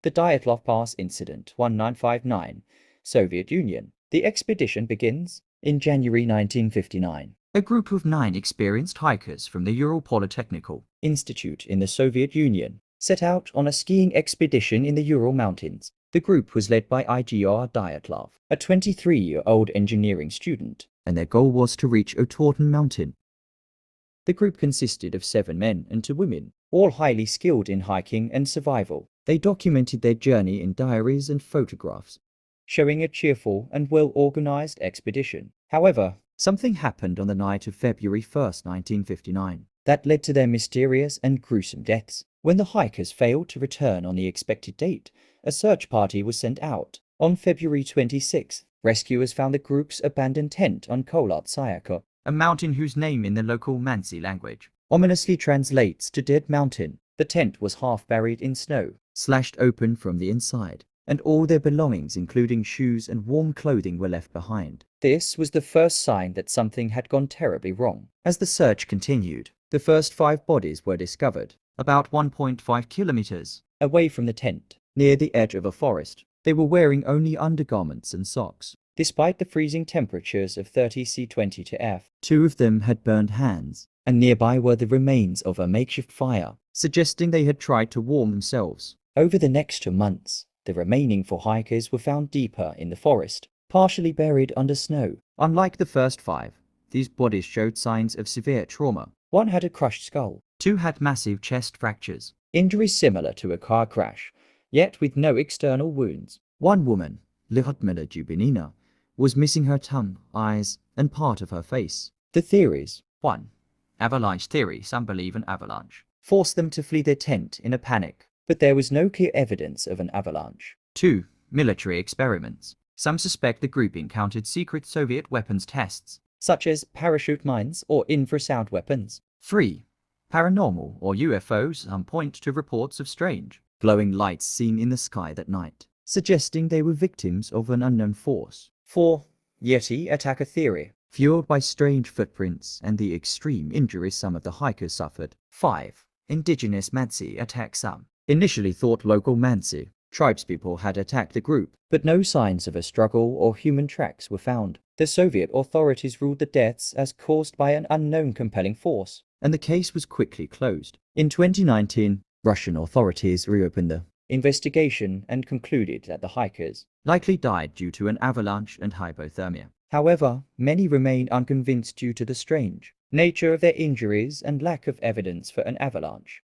The Dyatlov Pass Incident 1959, Soviet Union. The expedition begins in January 1959. A group of 9 experienced hikers from the Ural Polytechnical Institute in the Soviet Union set out on a skiing expedition in the Ural Mountains. The group was led by Igor Dyatlov, a 23-year-old engineering student, and their goal was to reach Otorten Mountain. The group consisted of 7 men and 2 women, all highly skilled in hiking and survival. They documented their journey in diaries and photographs, showing a cheerful and well-organized expedition. However, something happened on the night of February 1, 1959, that led to their mysterious and gruesome deaths. When the hikers failed to return on the expected date, a search party was sent out. On February 26, rescuers found the group's abandoned tent on Kolat Sayako, a mountain whose name in the local Mansi language ominously translates to Dead Mountain. The tent was half buried in snow, slashed open from the inside, and all their belongings, including shoes and warm clothing, were left behind. This was the first sign that something had gone terribly wrong. As the search continued, the first 5 bodies were discovered, about 1.5 kilometers away from the tent, near the edge of a forest. They were wearing only undergarments and socks. Despite the freezing temperatures of 30 C20 to F, 2 of them had burned hands, and nearby were the remains of a makeshift fire, suggesting they had tried to warm themselves. Over the next 2 months, the remaining 4 hikers were found deeper in the forest, partially buried under snow. Unlike the first 5, these bodies showed signs of severe trauma. 1 had a crushed skull, 2 had massive chest fractures, injuries similar to a car crash, yet with no external wounds. 1 woman, Lyudmila Dubinina, was missing her tongue, eyes, and part of her face. The theories: 1. Avalanche theory. Some believe an avalanche forced them to flee their tent in a panic, but there was no clear evidence of an avalanche. 2. Military experiments. Some suspect the group encountered secret Soviet weapons tests, such as parachute mines or infrasound weapons. 3. Paranormal or UFOs. Some point to reports of strange, glowing lights seen in the sky that night, suggesting they were victims of an unknown force. 4. Yeti attacker theory, fueled by strange footprints and the extreme injuries some of the hikers suffered. 5. Indigenous Mansi attack. Some initially thought local Mansi tribespeople had attacked the group, but no signs of a struggle or human tracks were found. The Soviet authorities ruled the deaths as caused by an unknown compelling force, and the case was quickly closed. In 2019, Russian authorities reopened the investigation and concluded that the hikers likely died due to an avalanche and hypothermia. However, many remain unconvinced due to the strange nature of their injuries and lack of evidence for an avalanche.